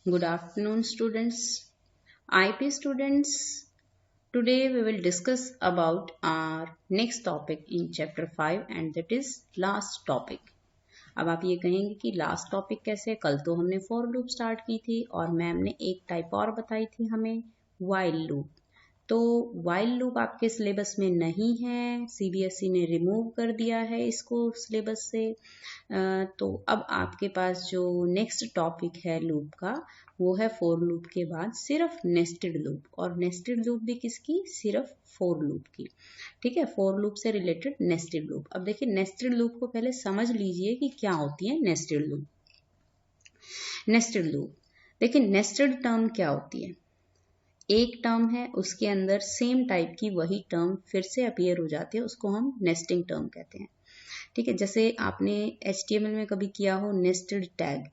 Good afternoon, students. IP students, today we will discuss about our next topic in chapter 5 and that is last topic. अब आप ये कहेंगे कि last topic कैसे? कल तो हमने फॉर लूप स्टार्ट की थी और मैम ने एक टाइप और बताई थी हमें, व्हाइल लूप। तो व्हाइल लूप आपके सिलेबस में नहीं है, सीबीएसई ने रिमूव कर दिया है इसको सिलेबस से। तो अब आपके पास जो नेक्स्ट टॉपिक है लूप का वो है फॉर लूप के बाद सिर्फ नेस्टेड लूप, और नेस्टेड लूप भी किसकी? सिर्फ फॉर लूप की। ठीक है, फॉर लूप से रिलेटेड नेस्टेड लूप। अब देखिए नेस्टेड लूप को पहले समझ लीजिए कि क्या होती है नेस्टेड लूप। नेस्टेड लूप देखिए, नेस्टेड टर्म क्या होती है? एक टर्म है उसके अंदर सेम टाइप की वही टर्म फिर से अपीयर हो जाती है, उसको हम नेस्टिंग टर्म कहते हैं। ठीक है, जैसे आपने HTML में कभी किया हो नेस्टेड टैग।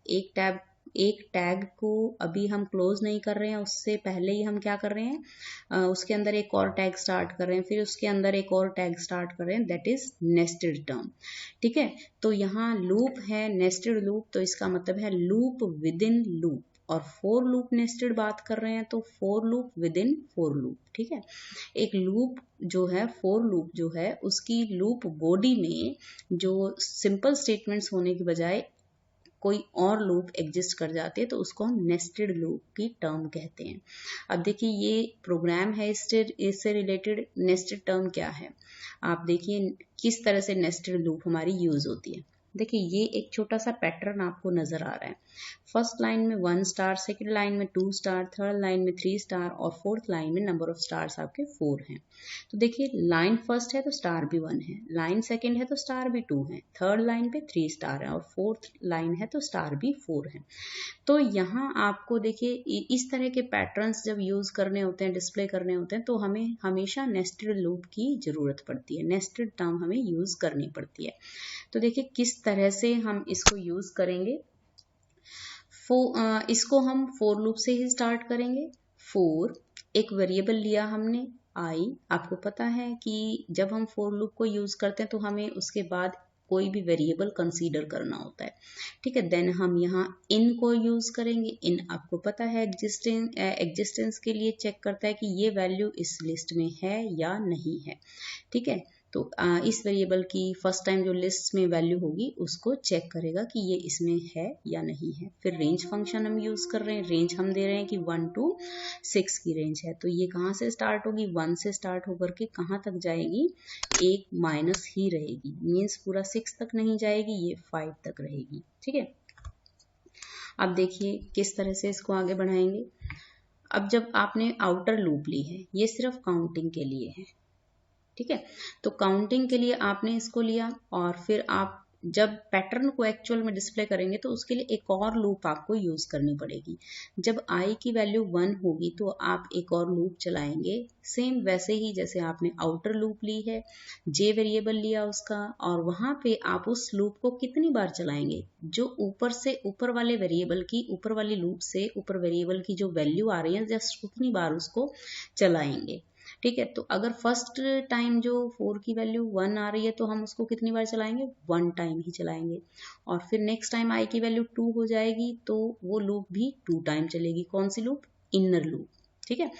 एक टैग को अभी हम क्लोज नहीं कर रहे हैं, उससे पहले ही हम क्या कर रहे हैं, उसके अंदर एक और टैग स्टार्ट कर रहे हैं, फिर उसके अंदर एक और टैग स्टार्ट कर रहे हैं, दैट इज नेस्टेड टर्म। ठीक है, तो यहाँ लूप है नेस्टेड लूप, तो इसका मतलब है लूप विद इन लूप। और फोर लूप नेस्टेड बात कर रहे हैं तो for loop with in for loop. ठीक है, एक लूप जो है, फोर लूप जो है, उसकी लूप बॉडी में जो सिंपल स्टेटमेंट्स होने के बजाय कोई और लूप एग्जिस्ट कर जाते हैं तो उसको हम नेस्टेड लूप की टर्म कहते हैं। अब देखिए ये प्रोग्राम है, इससे रिलेटेड नेस्टेड टर्म क्या है। आप देखिए किस तरह से नेस्टेड लूप हमारी यूज होती है। देखिए ये एक छोटा सा पैटर्न आपको नजर आ रहा है। फर्स्ट लाइन में 1 स्टार, सेकंड लाइन में 2 स्टार, थर्ड लाइन में 3 स्टार और फोर्थ लाइन में नंबर ऑफ स्टार्स आपके 4 हैं। तो देखिए लाइन फर्स्ट है तो स्टार भी 1 है, लाइन सेकंड है तो स्टार भी 2 है, थर्ड लाइन पे 3 स्टार है और फोर्थ लाइन है तो स्टार भी 4 है। तो यहाँ आपको देखिए इस तरह के पैटर्न्स जब यूज करने होते हैं, डिस्प्ले करने होते हैं, तो हमें हमेशा नेस्टेड लूप की जरूरत पड़ती है, नेस्टेड टर्म हमें यूज करनी पड़ती है। तो देखिए किस तरह से हम इसको यूज करेंगे। इसको हम फोर लूप से ही स्टार्ट करेंगे। फोर, एक वेरिएबल लिया हमने आई। आपको पता है कि जब हम फोर लूप को यूज करते हैं तो हमें उसके बाद कोई भी वेरिएबल कंसीडर करना होता है। ठीक है, देन हम यहाँ इन को यूज करेंगे। इन आपको पता है एग्जिस्टेंस के लिए चेक करता है कि ये वैल्यू इस लिस्ट में है या नहीं है। ठीक है, तो इस वेरिएबल की फर्स्ट टाइम जो लिस्ट में वैल्यू होगी उसको चेक करेगा कि ये इसमें है या नहीं है। फिर रेंज फंक्शन हम यूज कर रहे हैं, रेंज हम दे रहे हैं कि 1 to 6 की रेंज है, तो ये कहाँ से स्टार्ट होगी? 1 से स्टार्ट होकर के कहाँ तक जाएगी? एक माइनस ही रहेगी, मीन्स पूरा 6 तक नहीं जाएगी, ये 5 तक रहेगी। ठीक है, अब देखिए किस तरह से इसको आगे बढ़ाएंगे। अब जब आपने आउटर लूप ली है, ये सिर्फ काउंटिंग के लिए है। ठीक है, तो काउंटिंग के लिए आपने इसको लिया और फिर आप जब पैटर्न को एक्चुअल में डिस्प्ले करेंगे तो उसके लिए एक और लूप आपको यूज करनी पड़ेगी। जब आई की वैल्यू 1 होगी तो आप एक और लूप चलाएंगे, सेम वैसे ही जैसे आपने आउटर लूप ली है, जे वेरिएबल लिया उसका, और वहां पे आप उस लूप को कितनी बार चलाएंगे? जो ऊपर से ऊपर वाले वेरिएबल की, ऊपर वाली लूप से ऊपर वेरिएबल की जो वैल्यू आ रही है जस्ट उतनी बार उसको चलाएंगे। ठीक है, तो अगर फर्स्ट टाइम जो 4 की वैल्यू 1 आ रही है तो हम उसको कितनी बार चलाएंगे? 1 टाइम ही चलाएंगे। और फिर नेक्स्ट टाइम आई की वैल्यू 2 हो जाएगी तो वो लूप भी 2 टाइम चलेगी। कौन सी लूप? Inner loop. ठीक है,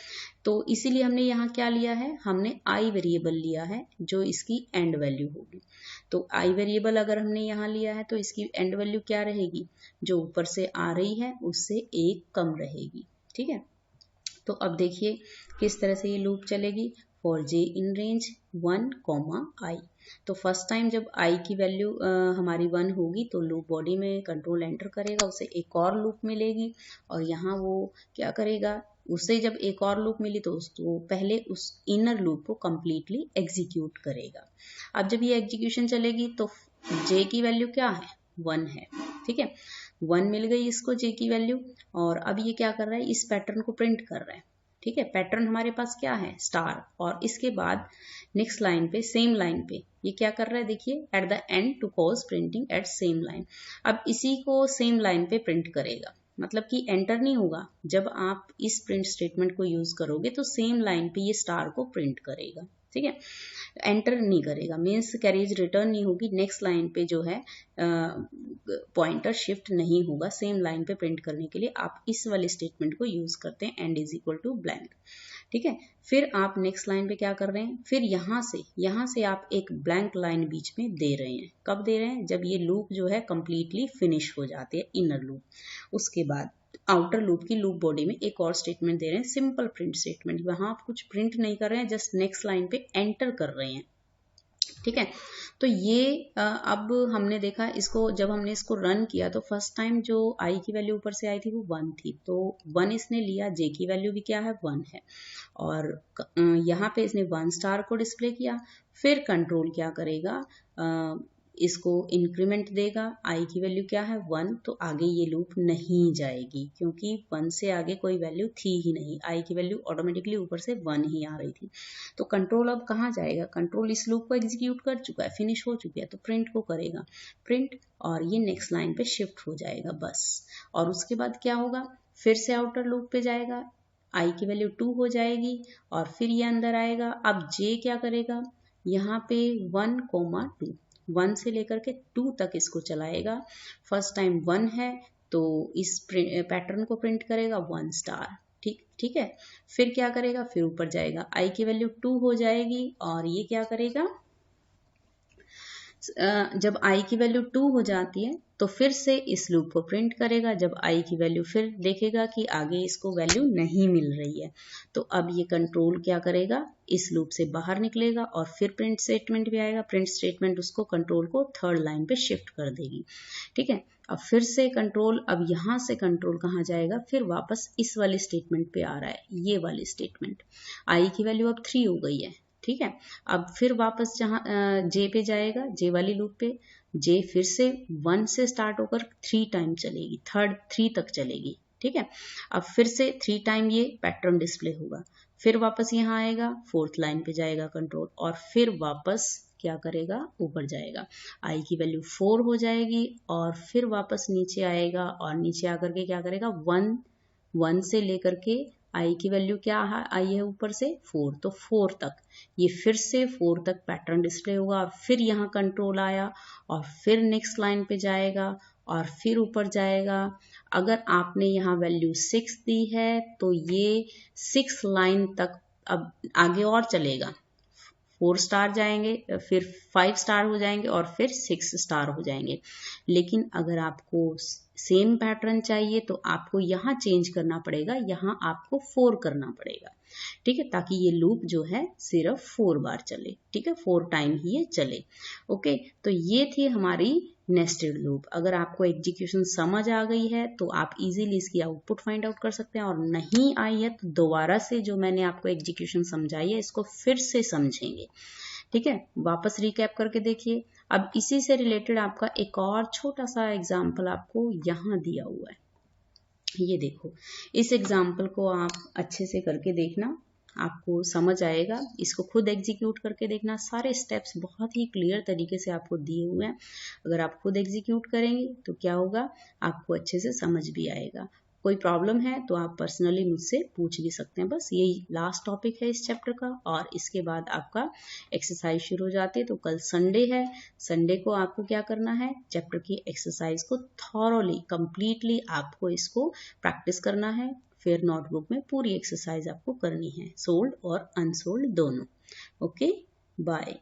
तो इसीलिए हमने यहाँ क्या लिया है? हमने आई वेरिएबल लिया है जो इसकी एंड वैल्यू होगी। तो आई वेरिएबल अगर हमने यहाँ लिया है तो इसकी एंड वैल्यू क्या रहेगी? जो ऊपर से आ रही है उससे एक कम रहेगी। ठीक है, तो अब देखिए किस तरह से ये लूप चलेगी। फॉर जे इन रेंज 1, आई। तो फर्स्ट टाइम जब आई की वैल्यू हमारी 1 होगी तो लूप बॉडी में कंट्रोल एंटर करेगा, उसे एक और लूप मिलेगी और यहाँ वो क्या करेगा, उसे जब एक और लूप मिली तो उसको पहले उस इनर लूप को कंप्लीटली एग्जीक्यूट करेगा। अब जब ये एग्जीक्यूशन चलेगी तो जे की वैल्यू क्या है? 1 है। ठीक है, 1 मिल गई इसको जे की वैल्यू, और अब ये क्या कर रहा है? इस पैटर्न को प्रिंट कर रहा है। ठीक है, पैटर्न हमारे पास क्या है? स्टार। और इसके बाद नेक्स्ट लाइन पे, सेम लाइन पे ये क्या कर रहा है? देखिए, at the end to cause printing at same line. अब इसी को सेम लाइन पे प्रिंट करेगा, मतलब कि एंटर नहीं होगा। जब आप इस प्रिंट स्टेटमेंट को यूज करोगे तो सेम लाइन पे ये स्टार को प्रिंट करेगा। ठीक है, एंटर नहीं करेगा, मीन्स कैरेज रिटर्न नहीं होगी, नेक्स्ट लाइन पे जो है पॉइंटर शिफ्ट नहीं होगा, सेम लाइन पे प्रिंट करने के लिए आप इस वाले स्टेटमेंट को यूज करते हैं, end is equal to blank. ठीक है, फिर आप नेक्स्ट लाइन पे क्या कर रहे हैं, फिर यहाँ से आप एक ब्लैंक लाइन बीच में दे रहे हैं। कब दे रहे हैं, जब ये लूप जो है कंप्लीटली फिनिश हो जाती है, इनर लूप। उसके बाद आउटर लूप की लूप बॉडी में एक और स्टेटमेंट दे रहे हैं, सिंपल प्रिंट स्टेटमेंट। वहां आप कुछ प्रिंट नहीं कर रहे हैं, जस्ट नेक्स्ट लाइन पे एंटर कर रहे हैं। ठीक है, तो ये अब हमने देखा इसको, जब हमने इसको रन किया तो फर्स्ट टाइम जो आई की वैल्यू ऊपर से आई थी वो 1 थी, तो 1 इसने लिया, जे की वैल्यू भी क्या है 1 है, और यहाँ पे इसने 1 स्टार को डिस्प्ले किया। फिर कंट्रोल क्या करेगा, इसको इंक्रीमेंट देगा, आई की वैल्यू क्या है 1, तो आगे ये लूप नहीं जाएगी क्योंकि 1 से आगे कोई वैल्यू थी ही नहीं, आई की वैल्यू ऑटोमेटिकली ऊपर से 1 ही आ रही थी। तो कंट्रोल अब कहाँ जाएगा, कंट्रोल इस लूप को एग्जीक्यूट कर चुका है, फिनिश हो चुकी है, तो प्रिंट को करेगा, प्रिंट, और ये नेक्स्ट लाइन पे शिफ्ट हो जाएगा बस। और उसके बाद क्या होगा, फिर से आउटर लूप पे जाएगा, आई की वैल्यू 2 हो जाएगी, और फिर ये अंदर आएगा। अब जे क्या करेगा, यहाँ पे 1,2 1 से लेकर के 2 तक इसको चलाएगा। फर्स्ट टाइम 1 है तो इस पैटर्न को प्रिंट करेगा 1 स्टार। ठीक है, फिर क्या करेगा, फिर ऊपर जाएगा, आई की वैल्यू 2 हो जाएगी, और ये क्या करेगा, जब आई की वैल्यू 2 हो जाती है तो फिर से इस लूप को प्रिंट करेगा। जब आई की वैल्यू, फिर देखेगा कि आगे इसको वैल्यू नहीं मिल रही है, तो अब ये कंट्रोल क्या करेगा, इस लूप से बाहर निकलेगा और फिर प्रिंट स्टेटमेंट भी आएगा। प्रिंट स्टेटमेंट उसको कंट्रोल को थर्ड लाइन पे शिफ्ट कर देगी। ठीक है, अब फिर से कंट्रोल, अब यहाँ से कंट्रोल कहाँ जाएगा, फिर वापस इस वाले स्टेटमेंट पे आ रहा है, ये वाली स्टेटमेंट, आई की वैल्यू अब 3 हो गई है। ठीक है, अब फिर वापस जहाँ जे पे जाएगा, जे वाली लूप पे, जे फिर से 1 से स्टार्ट होकर 3 टाइम चलेगी, 3 तक चलेगी। ठीक है, अब फिर से 3 टाइम ये पैटर्न डिस्प्ले होगा, फिर वापस यहाँ आएगा, 4th लाइन पे जाएगा कंट्रोल, और फिर वापस क्या करेगा, ऊपर जाएगा, आई की वैल्यू 4 हो जाएगी, और फिर वापस नीचे आएगा, और नीचे आकर के क्या करेगा, 1 से लेकर के आई की वैल्यू क्या आई है ऊपर से 4, तो 4 तक, ये फिर से 4 तक पैटर्न डिस्प्ले होगा। फिर यहाँ कंट्रोल आया, और फिर नेक्स्ट लाइन पे जाएगा, और फिर ऊपर जाएगा। अगर आपने यहाँ वैल्यू 6 दी है तो ये 6 लाइन तक अब आगे और चलेगा, 4 स्टार जाएंगे, फिर 5 स्टार हो जाएंगे, और फिर 6 स्टार हो जाएंगे। लेकिन अगर आपको सेम पैटर्न चाहिए तो आपको यहाँ चेंज करना पड़ेगा, यहाँ आपको 4 करना पड़ेगा। ठीक है, ताकि ये लूप जो है सिर्फ 4 बार चले। ठीक है, 4 टाइम ही ये चले। ओके, तो ये थी हमारी नेस्टेड लूप। अगर आपको एग्जीक्यूशन समझ आ गई है तो आप इजीली इसकी आउटपुट फाइंड आउट कर सकते हैं, और नहीं आई है तो दोबारा से जो मैंने आपको एग्जीक्यूशन समझाई है इसको फिर से समझेंगे। ठीक है, वापस रिकैप करके देखिए। अब इसी से रिलेटेड आपका एक और छोटा सा एग्जाम्पल आपको यहाँ दिया हुआ है, ये देखो। इस एग्जाम्पल को आप अच्छे से करके देखना, आपको समझ आएगा। इसको खुद एग्जीक्यूट करके देखना, सारे स्टेप्स बहुत ही क्लियर तरीके से आपको दिए हुए हैं। अगर आप खुद एग्जीक्यूट करेंगे तो क्या होगा, आपको अच्छे से समझ भी आएगा। कोई प्रॉब्लम है तो आप पर्सनली मुझसे पूछ भी सकते हैं। बस यही लास्ट टॉपिक है इस चैप्टर का, और इसके बाद आपका एक्सरसाइज शुरू हो जाती है। तो कल संडे है, संडे को आपको क्या करना है, चैप्टर की एक्सरसाइज को थॉरोली कंप्लीटली आपको इसको प्रैक्टिस करना है। फिर नोटबुक में पूरी एक्सरसाइज आपको करनी है, सोल्ड और अनसोल्ड दोनों। Okay, bye.